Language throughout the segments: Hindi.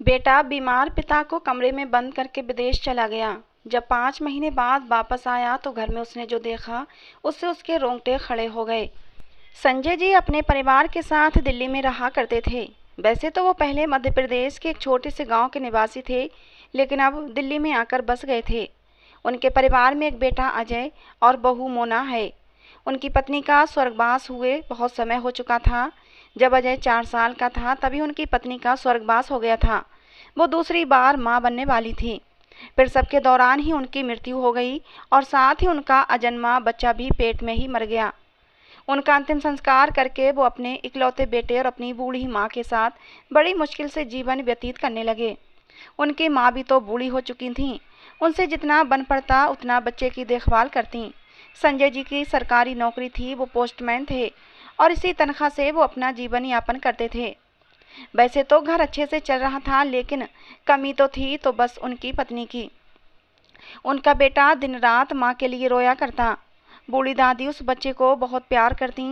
बेटा बीमार पिता को कमरे में बंद करके विदेश चला गया। जब 5 महीने बाद वापस आया तो घर में उसने जो देखा उससे उसके रोंगटे खड़े हो गए। संजय जी अपने परिवार के साथ दिल्ली में रहा करते थे। वैसे तो वो पहले मध्य प्रदेश के एक छोटे से गांव के निवासी थे, लेकिन अब दिल्ली में आकर बस गए थे। उनके परिवार में एक बेटा अजय और बहू मोना है। उनकी पत्नी का स्वर्गवास हुए बहुत समय हो चुका था। जब अजय 4 साल का था तभी उनकी पत्नी का स्वर्गवास हो गया था। वो दूसरी बार माँ बनने वाली थी। फिर सबके दौरान ही उनकी मृत्यु हो गई और साथ ही उनका अजन्मा बच्चा भी पेट में ही मर गया। उनका अंतिम संस्कार करके वो अपने इकलौते बेटे और अपनी बूढ़ी माँ के साथ बड़ी मुश्किल से जीवन व्यतीत करने लगे। उनकी माँ भी तो बूढ़ी हो चुकी थीं। उनसे जितना बन पड़ता उतना बच्चे की देखभाल करती। संजय जी की सरकारी नौकरी थी, वो पोस्टमैन थे और इसी तनख्वाह से वो अपना जीवन यापन करते थे। वैसे तो घर अच्छे से चल रहा था, लेकिन कमी तो थी तो बस उनकी पत्नी की। उनका बेटा दिन रात माँ के लिए रोया करता। बूढ़ी दादी उस बच्चे को बहुत प्यार करती।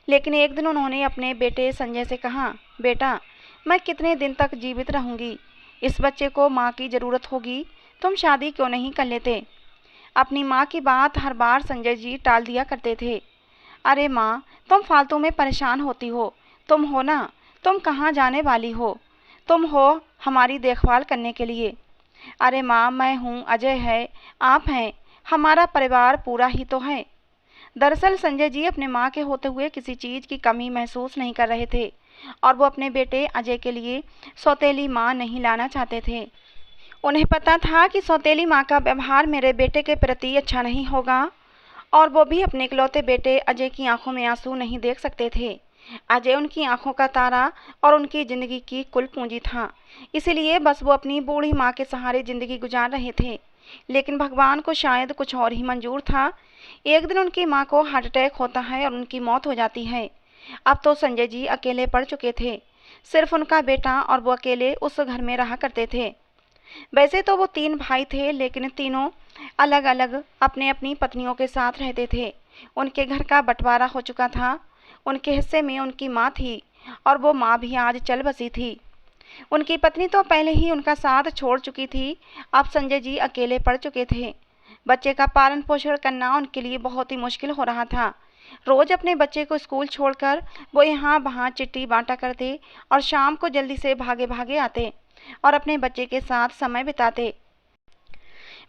लेकिन एक दिन उन्होंने अपने बेटे संजय से कहा, बेटा मैं कितने दिन तक जीवित रहूंगी, इस बच्चे को माँ की ज़रूरत होगी, तुम शादी क्यों नहीं कर लेते। अपनी माँ की बात हर बार संजय जी टाल दिया करते थे। अरे माँ, तुम फालतू में परेशान होती हो, तुम हो ना, तुम कहाँ जाने वाली हो, तुम हो हमारी देखभाल करने के लिए। अरे माँ, मैं हूँ, अजय है, आप हैं, हमारा परिवार पूरा ही तो है। दरअसल संजय जी अपने माँ के होते हुए किसी चीज़ की कमी महसूस नहीं कर रहे थे और वो अपने बेटे अजय के लिए सौतेली माँ नहीं लाना चाहते थे। उन्हें पता था कि सौतेली माँ का व्यवहार मेरे बेटे के प्रति अच्छा नहीं होगा और वो भी अपने इकलौते बेटे अजय की आंखों में आंसू नहीं देख सकते थे। अजय उनकी आंखों का तारा और उनकी ज़िंदगी की कुल पूंजी था, इसीलिए बस वो अपनी बूढ़ी माँ के सहारे ज़िंदगी गुजार रहे थे। लेकिन भगवान को शायद कुछ और ही मंजूर था। एक दिन उनकी माँ को हार्ट अटैक होता है और उनकी मौत हो जाती है। अब तो संजय जी अकेले पड़ चुके थे। सिर्फ उनका बेटा और वो अकेले उस घर में रहा करते थे। वैसे तो वो 3 भाई थे, लेकिन तीनों अलग अलग अपने अपनी पत्नियों के साथ रहते थे। उनके घर का बंटवारा हो चुका था। उनके हिस्से में उनकी माँ थी और वो माँ भी आज चल बसी थी। उनकी पत्नी तो पहले ही उनका साथ छोड़ चुकी थी। अब संजय जी अकेले पड़ चुके थे। बच्चे का पालन पोषण करना उनके लिए बहुत ही मुश्किल हो रहा था। रोज अपने बच्चे को स्कूल छोड़कर वो यहाँ वहाँ चिट्ठी बांटा करते और शाम को जल्दी से भागे भागे आते और अपने बच्चे के साथ समय बिताते।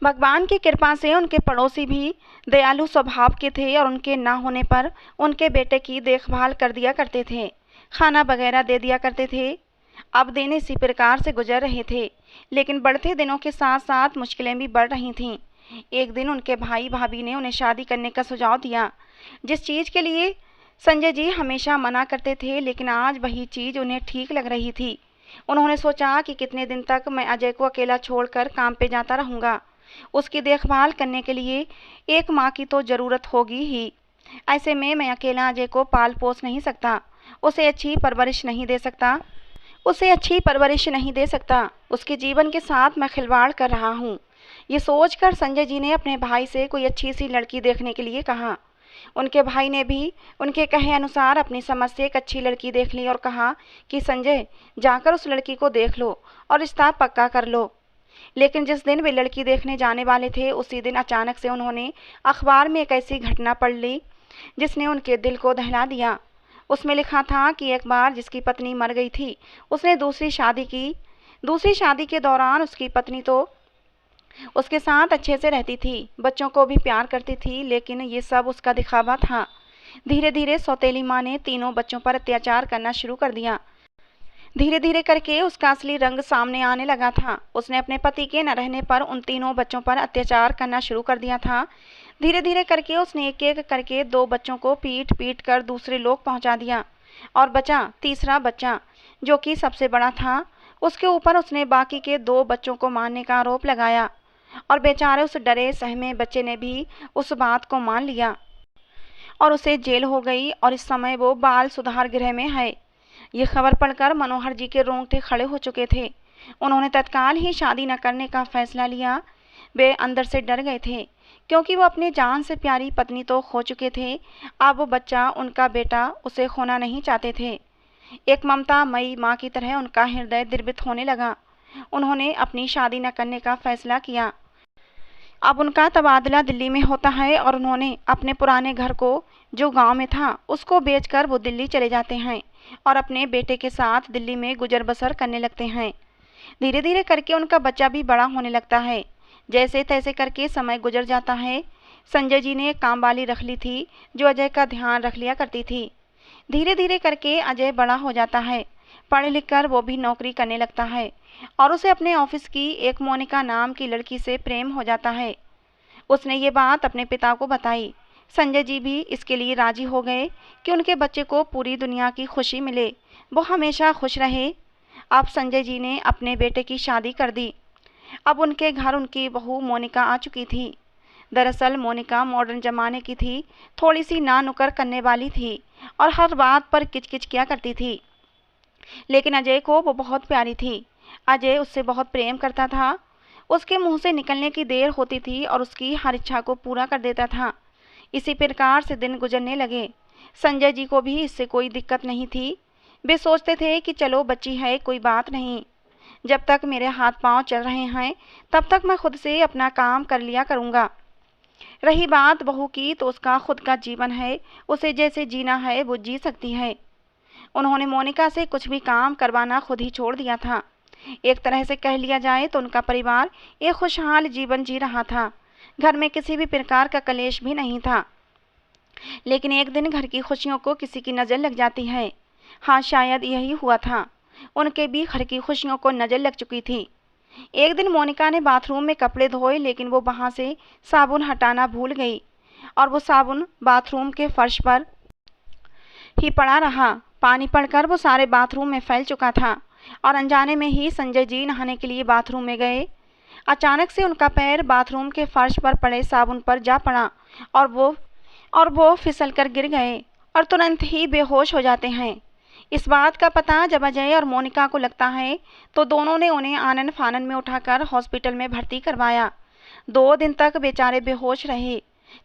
भगवान की कृपा से उनके पड़ोसी भी दयालु स्वभाव के थे और उनके ना होने पर उनके बेटे की देखभाल कर दिया करते थे, खाना वगैरह दे दिया करते थे। अब दिन इसी प्रकार से गुजर रहे थे, लेकिन बढ़ते दिनों के साथ साथ मुश्किलें भी बढ़ रही थीं। एक दिन उनके भाई भाभी ने उन्हें शादी करने का सुझाव दिया, जिस चीज़ के लिए संजय जी हमेशा मना करते थे, लेकिन आज वही चीज़ उन्हें ठीक लग रही थी। उन्होंने सोचा कि कितने दिन तक मैं अजय को अकेला छोड़कर काम पे जाता रहूँगा। उसकी देखभाल करने के लिए एक माँ की तो ज़रूरत होगी ही। ऐसे में मैं अकेला अजय को पाल पोस नहीं सकता, उसे अच्छी परवरिश नहीं दे सकता, उसके जीवन के साथ मैं खिलवाड़ कर रहा हूँ। ये सोचकर संजय जी ने अपने भाई से कोई अच्छी सी लड़की देखने के लिए कहा। उनके भाई ने भी उनके कहे अनुसार अपनी समझ से एक अच्छी लड़की देख ली और कहा कि संजय, जाकर उस लड़की को देख लो और रिश्ता पक्का कर लो। लेकिन जिस दिन वे लड़की देखने जाने वाले थे, उसी दिन अचानक से उन्होंने अखबार में एक ऐसी घटना पढ़ ली जिसने उनके दिल को दहला दिया। उसमें लिखा था कि एक बार जिसकी पत्नी मर गई थी, उसने दूसरी शादी की। दूसरी शादी के दौरान उसकी पत्नी तो उसके साथ अच्छे से रहती थी, बच्चों को भी प्यार करती थी, लेकिन ये सब उसका दिखावा था। धीरे धीरे सौतेली माँ ने तीनों बच्चों पर अत्याचार करना शुरू कर दिया। धीरे धीरे करके उसका असली रंग सामने आने लगा था। उसने अपने पति के न रहने पर उन तीनों बच्चों पर अत्याचार करना शुरू कर दिया था। धीरे धीरे करके उसने एक एक करके 2 बच्चों को पीट पीट कर दूसरे लोग पहुंचा दिया और बचा तीसरा बच्चा, जो कि सबसे बड़ा था। उसके ऊपर उसने बाकी के 2 बच्चों को मारने का आरोप लगाया और बेचारे उस डरे सहमे बच्चे ने भी उस बात को मान लिया और उसे जेल हो गई और इस समय वो बाल सुधार गृह में है। ये खबर पढ़कर मनोहर जी के रोंगटे खड़े हो चुके थे। उन्होंने तत्काल ही शादी न करने का फैसला लिया। वे अंदर से डर गए थे, क्योंकि वो अपनी जान से प्यारी पत्नी तो खो चुके थे। अब वो बच्चा, उनका बेटा, उसे खोना नहीं चाहते थे। एक ममतामयी माँ की तरह उनका हृदय द्रवित होने लगा। उन्होंने अपनी शादी न करने का फैसला किया। अब उनका तबादला दिल्ली में होता है और उन्होंने अपने पुराने घर को, जो गांव में था, उसको बेचकर वो दिल्ली चले जाते हैं और अपने बेटे के साथ दिल्ली में गुजर बसर करने लगते हैं। धीरे धीरे करके उनका बच्चा भी बड़ा होने लगता है। जैसे तैसे करके समय गुजर जाता है। संजय जी ने एक काम वाली रख ली थी जो अजय का ध्यान रख लिया करती थी। धीरे धीरे करके अजय बड़ा हो जाता है। पढ़ लिख कर वो भी नौकरी करने लगता है और उसे अपने ऑफिस की एक मोनिका नाम की लड़की से प्रेम हो जाता है। उसने ये बात अपने पिता को बताई। संजय जी भी इसके लिए राजी हो गए कि उनके बच्चे को पूरी दुनिया की खुशी मिले, वो हमेशा खुश रहे। अब संजय जी ने अपने बेटे की शादी कर दी। अब उनके घर उनकी बहू मोनिका आ चुकी थी। दरअसल मोनिका मॉडर्न जमाने की थी, थोड़ी सी ना नुकर करने वाली थी और हर बात पर किचकिच किया करती थी। लेकिन अजय को वो बहुत प्यारी थी। अजय उससे बहुत प्रेम करता था। उसके मुंह से निकलने की देर होती थी और उसकी हर इच्छा को पूरा कर देता था। इसी प्रकार से दिन गुजरने लगे। संजय जी को भी इससे कोई दिक्कत नहीं थी। वे सोचते थे कि चलो बच्ची है, कोई बात नहीं, जब तक मेरे हाथ पांव चल रहे हैं तब तक मैं खुद से अपना काम कर लिया करूँगा। रही बात बहू की, तो उसका खुद का जीवन है, उसे जैसे जीना है वो जी सकती है। उन्होंने मोनिका से कुछ भी काम करवाना खुद ही छोड़ दिया था। एक तरह से कह लिया जाए तो उनका परिवार एक खुशहाल जीवन जी रहा था। घर में किसी भी प्रकार का कलेश भी नहीं था। लेकिन एक दिन घर की खुशियों को किसी की नज़र लग जाती है। हाँ, शायद यही हुआ था। उनके भी घर की खुशियों को नज़र लग चुकी थी। एक दिन मोनिका ने बाथरूम में कपड़े धोए, लेकिन वो वहाँ से साबुन हटाना भूल गई और वो साबुन बाथरूम के फर्श पर ही पड़ा रहा। पानी पड़कर वो सारे बाथरूम में फैल चुका था और अनजाने में ही संजय जी नहाने के लिए बाथरूम में गए। अचानक से उनका पैर बाथरूम के फर्श पर पड़े साबुन पर जा पड़ा और वो फिसल कर गिर गए और तुरंत ही बेहोश हो जाते हैं। इस बात का पता जब अजय और मोनिका को लगता है तो दोनों ने उन्हें आनन फानन में उठाकर हॉस्पिटल में भर्ती करवाया। 2 दिन तक बेचारे बेहोश रहे।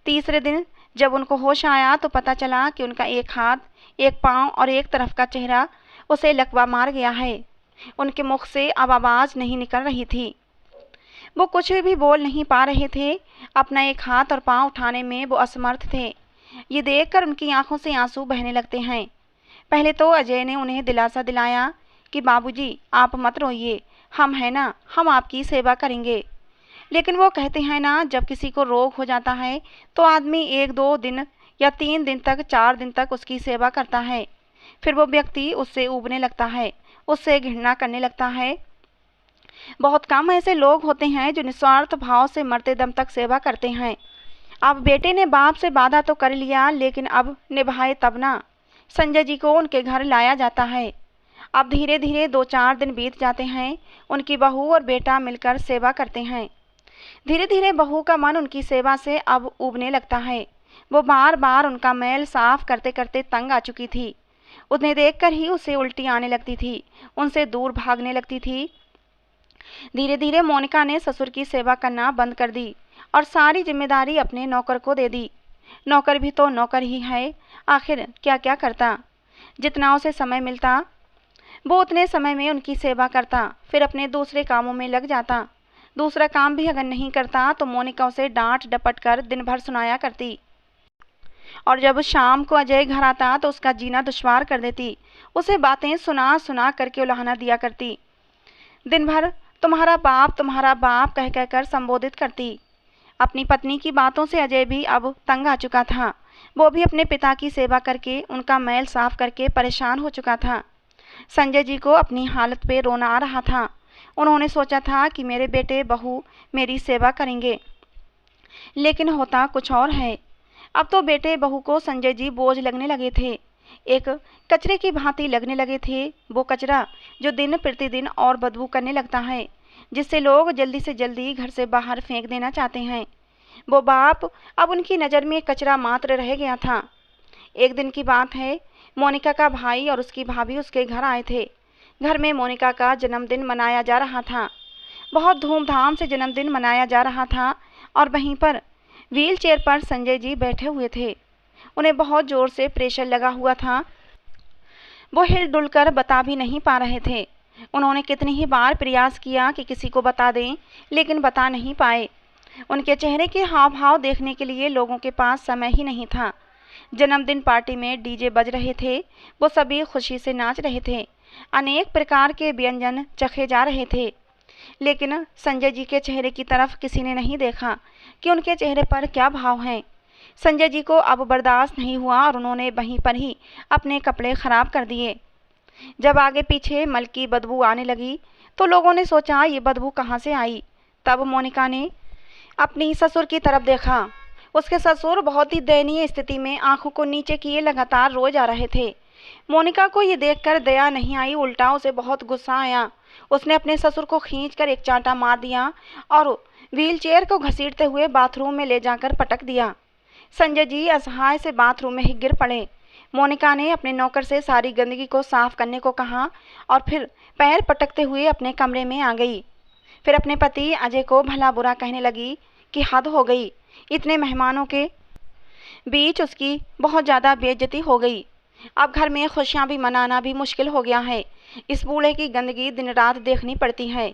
तीसरे दिन जब उनको होश आया तो पता चला कि उनका एक हाथ, एक पाँव और एक तरफ का चेहरा उसे लकवा मार गया है। उनके मुख से अब आवाज़ नहीं निकल रही थी। वो कुछ भी बोल नहीं पा रहे थे। अपना एक हाथ और पाँव उठाने में वो असमर्थ थे। ये देखकर उनकी आंखों से आंसू बहने लगते हैं। पहले तो अजय ने उन्हें दिलासा दिलाया कि बाबूजी आप मत रोइए, हम हैं ना, हम आपकी सेवा करेंगे। लेकिन वो कहते हैं ना, जब किसी को रोग हो जाता है तो आदमी 1-2 दिन या 3 दिन तक, 4 दिन तक उसकी सेवा करता है। फिर वो व्यक्ति उससे ऊबने लगता है, उससे घृणा करने लगता है। बहुत कम ऐसे लोग होते हैं जो निस्वार्थ भाव से मरते दम तक सेवा करते हैं। अब बेटे ने बाप से वादा तो कर लिया, लेकिन अब निभाए तब ना। संजय जी को उनके घर लाया जाता है। अब धीरे धीरे 2-4 दिन बीत जाते हैं। उनकी बहू और बेटा मिलकर सेवा करते हैं। धीरे धीरे बहू का मन उनकी सेवा से अब ऊबने लगता है। वो बार बार उनका मैल साफ करते करते तंग आ चुकी थी। उन्हें देखकर ही उसे उल्टी आने लगती थी, उनसे दूर भागने लगती थी। धीरे धीरे मोनिका ने ससुर की सेवा करना बंद कर दी और सारी जिम्मेदारी अपने नौकर को दे दी। नौकर भी तो नौकर ही है, आखिर क्या क्या करता। जितना उसे समय मिलता वो उतने समय में उनकी सेवा करता, फिर अपने दूसरे कामों में लग जाता। दूसरा काम भी अगर नहीं करता तो मोनिका उसे डांट डपट कर दिन भर सुनाया करती और जब शाम को अजय घर आता तो उसका जीना दुश्वार कर देती। उसे बातें सुना सुना करके उलाहना दिया करती। दिन भर तुम्हारा बाप कह कह कर संबोधित करती। अपनी पत्नी की बातों से अजय भी अब तंग आ चुका था। वो भी अपने पिता की सेवा करके, उनका मैल साफ करके परेशान हो चुका था। संजय जी को अपनी हालत पे रोना आ रहा था। उन्होंने सोचा था कि मेरे बेटे बहू मेरी सेवा करेंगे, लेकिन होता कुछ और है। अब तो बेटे बहू को संजय जी बोझ लगने लगे थे, एक कचरे की भांति लगने लगे थे। वो कचरा जो दिन प्रतिदिन और बदबू करने लगता है, जिससे लोग जल्दी से जल्दी घर से बाहर फेंक देना चाहते हैं। वो बाप अब उनकी नज़र में कचरा मात्र रह गया था। एक दिन की बात है, मोनिका का भाई और उसकी भाभी उसके घर आए थे। घर में मोनिका का जन्मदिन मनाया जा रहा था। बहुत धूमधाम से जन्मदिन मनाया जा रहा था और वहीं पर व्हील चेयर पर संजय जी बैठे हुए थे। उन्हें बहुत ज़ोर से प्रेशर लगा हुआ था। वो हिल-डुल कर बता भी नहीं पा रहे थे। उन्होंने कितनी ही बार प्रयास किया कि किसी को बता दें, लेकिन बता नहीं पाए। उनके चेहरे के हाव-भाव देखने के लिए लोगों के पास समय ही नहीं था। जन्मदिन पार्टी में डीजे बज रहे थे, वो सभी खुशी से नाच रहे थे। अनेक प्रकार के व्यंजन चखे जा रहे थे, लेकिन संजय जी के चेहरे की तरफ किसी ने नहीं देखा कि उनके चेहरे पर क्या भाव हैं। संजय जी को अब बर्दाश्त नहीं हुआ और उन्होंने वहीं पर ही अपने कपड़े खराब कर दिए। जब आगे पीछे मल की बदबू आने लगी तो लोगों ने सोचा ये बदबू कहाँ से आई। तब मोनिका ने अपनी ससुर की तरफ देखा। उसके ससुर बहुत ही दयनीय स्थिति में आंखों को नीचे किए लगातार रोए जा रहे थे। मोनिका को ये देखकर दया नहीं आई, उल्टा उसे बहुत गुस्सा आया। उसने अपने ससुर को खींचकर एक चांटा मार दिया और व्हीलचेयर को घसीटते हुए बाथरूम में ले जाकर पटक दिया। संजय जी असहाय से बाथरूम में ही गिर पड़े। मोनिका ने अपने नौकर से सारी गंदगी को साफ करने को कहा और फिर पैर पटकते हुए अपने कमरे में आ गई। फिर अपने पति अजय को भला बुरा कहने लगी कि हद हो गई, इतने मेहमानों के बीच उसकी बहुत ज़्यादा बेइज्जती हो गई। अब घर में खुशियाँ भी मनाना भी मुश्किल हो गया है। इस बूढ़े की गंदगी दिन रात देखनी पड़ती है।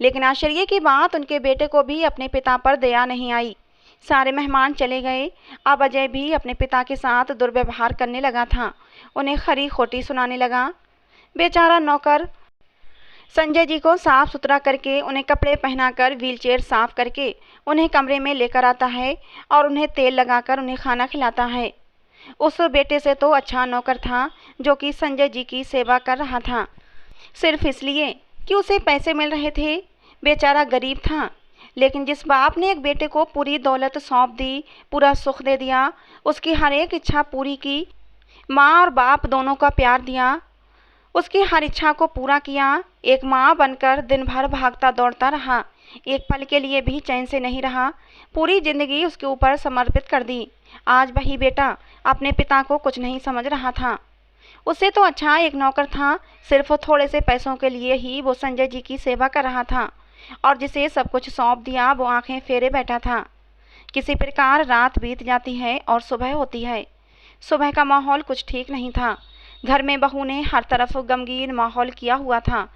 लेकिन आश्चर्य की बात, उनके बेटे को भी अपने पिता पर दया नहीं आई। सारे मेहमान चले गए। अब अजय भी अपने पिता के साथ दुर्व्यवहार करने लगा था, उन्हें खरी खोटी सुनाने लगा। बेचारा नौकर संजय जी को साफ सुथरा करके, उन्हें कपड़े पहनाकर, व्हीलचेयर साफ करके उन्हें कमरे में लेकर आता है और उन्हें तेल लगाकर उन्हें खाना खिलाता है। उस बेटे से तो अच्छा नौकर था जो कि संजय जी की सेवा कर रहा था, सिर्फ इसलिए कि उसे पैसे मिल रहे थे। बेचारा गरीब था, लेकिन जिस बाप ने एक बेटे को पूरी दौलत सौंप दी, पूरा सुख दे दिया, उसकी हर एक इच्छा पूरी की, माँ और बाप दोनों का प्यार दिया, उसकी हर इच्छा को पूरा किया, एक माँ बनकर दिन भर भागता दौड़ता रहा, एक पल के लिए भी चैन से नहीं रहा, पूरी जिंदगी उसके ऊपर समर्पित कर दी। आज वही बेटा अपने पिता को कुछ नहीं समझ रहा था। उससे तो अच्छा एक नौकर था, सिर्फ थोड़े से पैसों के लिए ही वो संजय जी की सेवा कर रहा था और जिसे सब कुछ सौंप दिया वो आंखें फेरे बैठा था। किसी प्रकार रात बीत जाती है और सुबह होती है। सुबह का माहौल कुछ ठीक नहीं था। घर में बहू ने हर तरफ गमगीन माहौल किया हुआ था,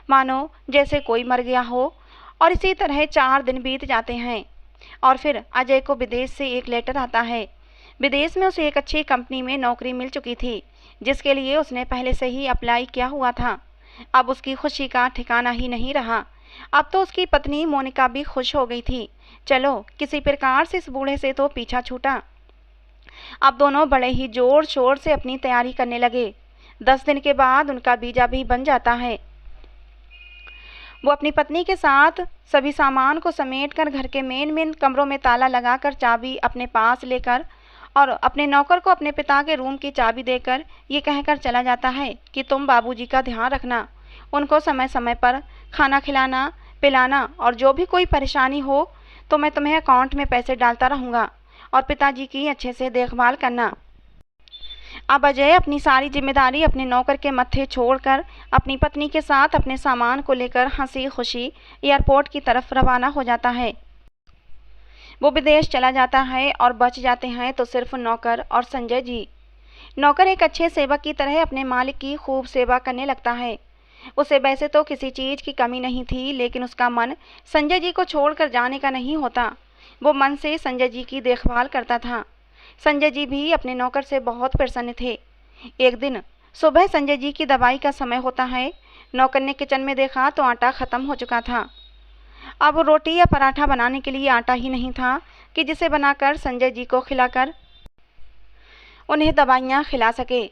मानो जैसे कोई मर गया हो। और इसी तरह 4 दिन बीत जाते हैं और फिर अजय को विदेश से एक लेटर आता है। विदेश में उसे एक अच्छी कंपनी में नौकरी मिल चुकी थी, जिसके लिए उसने पहले से ही अप्लाई किया हुआ था। अब उसकी खुशी का ठिकाना ही नहीं रहा। अब तो उसकी पत्नी मोनिका भी खुश हो गई थी। चलो किसी प्रकार से इस बूढ़े से तो पीछा छूटा। अब दोनों बड़े ही जोर शोर से अपनी तैयारी करने लगे। 10 दिन के बाद उनका वीजा भी बन जाता है। वो अपनी पत्नी के साथ सभी सामान को समेटकर घर के मेन कमरों में ताला लगाकर चाबी अपने पास लेकर और अपने नौकर को अपने पिता के रूम की चाबी देकर ये कहकर चला जाता है कि तुम बाबूजी का ध्यान रखना, उनको समय समय पर खाना खिलाना पिलाना और जो भी कोई परेशानी हो तो मैं तुम्हें अकाउंट में पैसे डालता रहूँगा और पिताजी की अच्छे से देखभाल करना। अब अजय अपनी सारी जिम्मेदारी अपने नौकर के मत्थे छोड़कर अपनी पत्नी के साथ अपने सामान को लेकर हंसी खुशी एयरपोर्ट की तरफ रवाना हो जाता है। वो विदेश चला जाता है और बच जाते हैं तो सिर्फ नौकर और संजय जी। नौकर एक अच्छे सेवक की तरह अपने मालिक की खूब सेवा करने लगता है। उसे वैसे तो किसी चीज़ की कमी नहीं थी, लेकिन उसका मन संजय जी को छोड़कर जाने का नहीं होता। वो मन से संजय जी की देखभाल करता था। संजय जी भी अपने नौकर से बहुत प्रसन्न थे। एक दिन सुबह संजय जी की दवाई का समय होता है। नौकर ने किचन में देखा तो आटा ख़त्म हो चुका था। अब रोटी या पराठा बनाने के लिए आटा ही नहीं था कि जिसे बनाकर संजय जी को खिलाकर उन्हें दवाइयाँ खिला सके।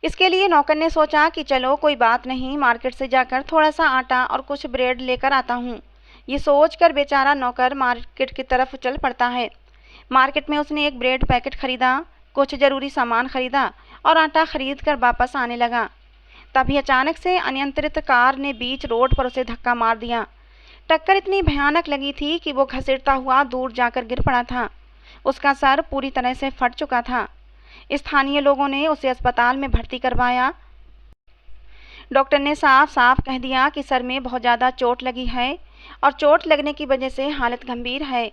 इसके लिए नौकर ने सोचा कि चलो कोई बात नहीं, मार्केट से जाकर थोड़ा सा आटा और कुछ ब्रेड लेकर आता हूँ। ये सोचकर बेचारा नौकर मार्केट की तरफ चल पड़ता है। मार्केट में उसने एक ब्रेड पैकेट खरीदा, कुछ ज़रूरी सामान खरीदा और आटा खरीद कर वापस आने लगा। तभी अचानक से अनियंत्रित कार ने बीच रोड पर उसे धक्का मार दिया। टक्कर इतनी भयानक लगी थी कि वो घसीटता हुआ दूर जाकर गिर पड़ा था। उसका सर पूरी तरह से फट चुका था। स्थानीय लोगों ने उसे अस्पताल में भर्ती करवाया। डॉक्टर ने साफ साफ कह दिया कि सर में बहुत ज़्यादा चोट लगी है और चोट लगने की वजह से हालत गंभीर है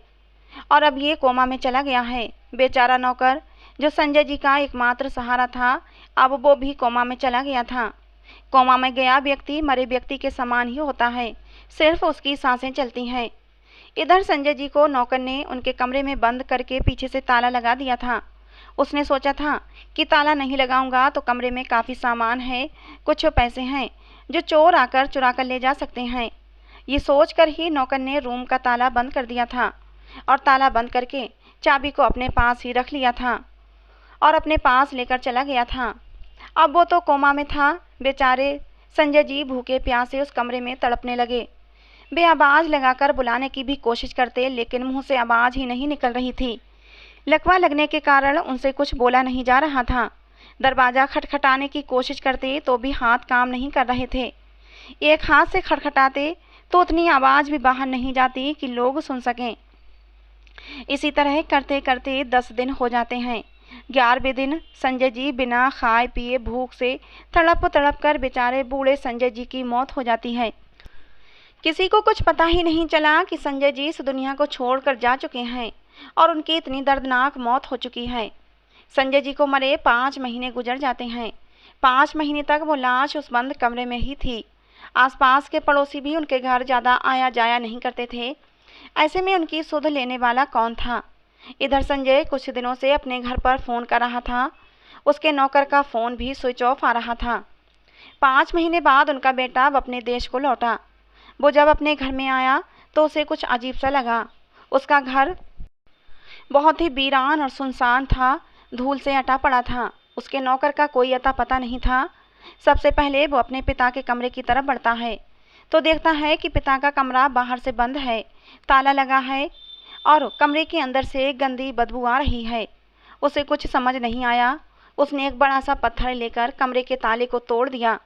और अब ये कोमा में चला गया है। बेचारा नौकर जो संजय जी का एकमात्र सहारा था, अब वो भी कोमा में चला गया था। कोमा में गया व्यक्ति मरे व्यक्ति के समान ही होता है, सिर्फ उसकी सांसें चलती हैं। इधर संजय जी को नौकर ने उनके कमरे में बंद करके पीछे से ताला लगा दिया था। उसने सोचा था कि ताला नहीं लगाऊंगा तो कमरे में काफ़ी सामान है, कुछ पैसे हैं जो चोर आकर चुरा कर ले जा सकते हैं। ये सोचकर ही नौकर ने रूम का ताला बंद कर दिया था और ताला बंद करके चाबी को अपने पास ही रख लिया था और अपने पास लेकर चला गया था। अब वो तो कोमा में था। बेचारे संजय जी भूखे प्यासे उस कमरे में तड़पने लगे। वे आवाज़ लगाकर बुलाने की भी कोशिश करते, लेकिन मुंह से आवाज़ ही नहीं निकल रही थी। लकवा लगने के कारण उनसे कुछ बोला नहीं जा रहा था। दरवाज़ा खटखटाने की कोशिश करते तो भी हाथ काम नहीं कर रहे थे। एक हाथ से खटखटाते तो उतनी आवाज़ भी बाहर नहीं जाती कि लोग सुन सकें। इसी तरह करते करते 10 दिन हो जाते हैं। 11वें दिन संजय जी बिना खाए पिए भूख से तड़प तड़प कर बेचारे बूढ़े संजय जी की मौत हो जाती है। किसी को कुछ पता ही नहीं चला कि संजय जी इस दुनिया को छोड़कर जा चुके हैं और उनकी इतनी दर्दनाक मौत हो चुकी है। संजय जी को मरे 5 महीने गुजर जाते हैं। 5 महीने तक वो लाश उस बंद कमरे में ही थी। आसपास के पड़ोसी भी उनके घर ज़्यादा आया जाया नहीं करते थे। ऐसे में उनकी सुध लेने वाला कौन था। इधर संजय कुछ दिनों से अपने घर पर फ़ोन कर रहा था। उसके नौकर का फ़ोन भी स्विच ऑफ आ रहा था। 5 महीने बाद उनका बेटा अब अपने देश को लौटा। वो जब अपने घर में आया तो उसे कुछ अजीब सा लगा। उसका घर बहुत ही वीरान और सुनसान था, धूल से अटा पड़ा था। उसके नौकर का कोई अता पता नहीं था। सबसे पहले वो अपने पिता के कमरे की तरफ बढ़ता है तो देखता है कि पिता का कमरा बाहर से बंद है, ताला लगा है और कमरे के अंदर से गंदी बदबू आ रही है। उसे कुछ समझ नहीं आया। उसने एक बड़ा सा पत्थर लेकर कमरे के ताले को तोड़ दिया।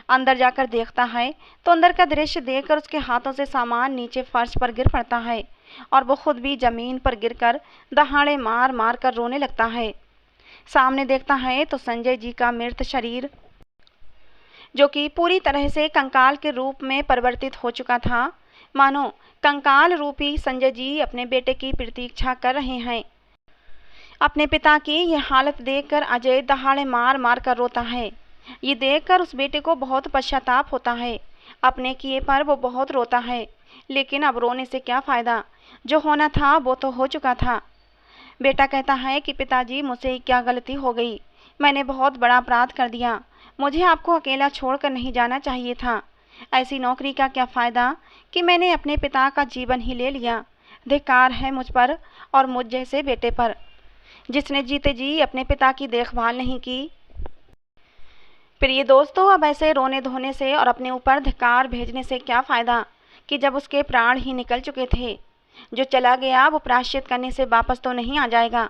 अंदर जाकर देखता है तो अंदर का दृश्य देखकर उसके हाथों से सामान नीचे फर्श पर गिर पड़ता है और वो खुद भी ज़मीन पर गिरकर दहाड़े मार मार कर रोने लगता है। सामने देखता है तो संजय जी का मृत शरीर, जो कि पूरी तरह से कंकाल के रूप में परिवर्तित हो चुका था। मानो कंकाल रूपी संजय जी अपने बेटे की प्रतीक्षा कर रहे हैं। अपने पिता की यह हालत देखकर अजय दहाड़े मार मार कर रोता है। ये देखकर उस बेटे को बहुत पश्चाताप होता है। अपने किए पर वो बहुत रोता है, लेकिन अब रोने से क्या फ़ायदा, जो होना था वो तो हो चुका था। बेटा कहता है कि पिताजी मुझसे क्या गलती हो गई, मैंने बहुत बड़ा अपराध कर दिया, मुझे आपको अकेला छोड़कर नहीं जाना चाहिए था। ऐसी नौकरी का क्या फ़ायदा कि मैंने अपने पिता का जीवन ही ले लिया। धिक्कार है मुझ पर और मुझ जैसे बेटे पर, जिसने जीते जी अपने पिता की देखभाल नहीं की। प्रिय दोस्तों, अब ऐसे रोने धोने से और अपने ऊपर धिक्कार भेजने से क्या फ़ायदा कि जब उसके प्राण ही निकल चुके थे। जो चला गया वो प्रायश्चित करने से वापस तो नहीं आ जाएगा।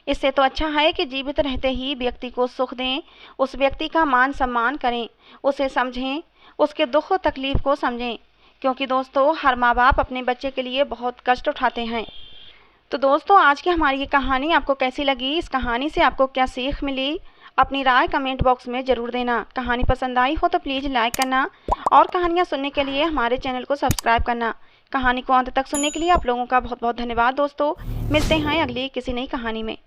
इससे तो अच्छा है कि जीवित रहते ही व्यक्ति को सुख दें, उस व्यक्ति का मान सम्मान करें, उसे समझें, उसके दुख और तकलीफ़ को समझें, क्योंकि दोस्तों हर माँ बाप अपने बच्चे के लिए बहुत कष्ट उठाते हैं। तो दोस्तों आज की हमारी ये कहानी आपको कैसी लगी, इस कहानी से आपको क्या सीख मिली, अपनी राय कमेंट बॉक्स में ज़रूर देना। कहानी पसंद आई हो तो प्लीज़ लाइक करना और कहानियाँ सुनने के लिए हमारे चैनल को सब्सक्राइब करना। कहानी को अंत तक सुनने के लिए आप लोगों का बहुत बहुत धन्यवाद दोस्तों। मिलते हैं अगली किसी नई कहानी में।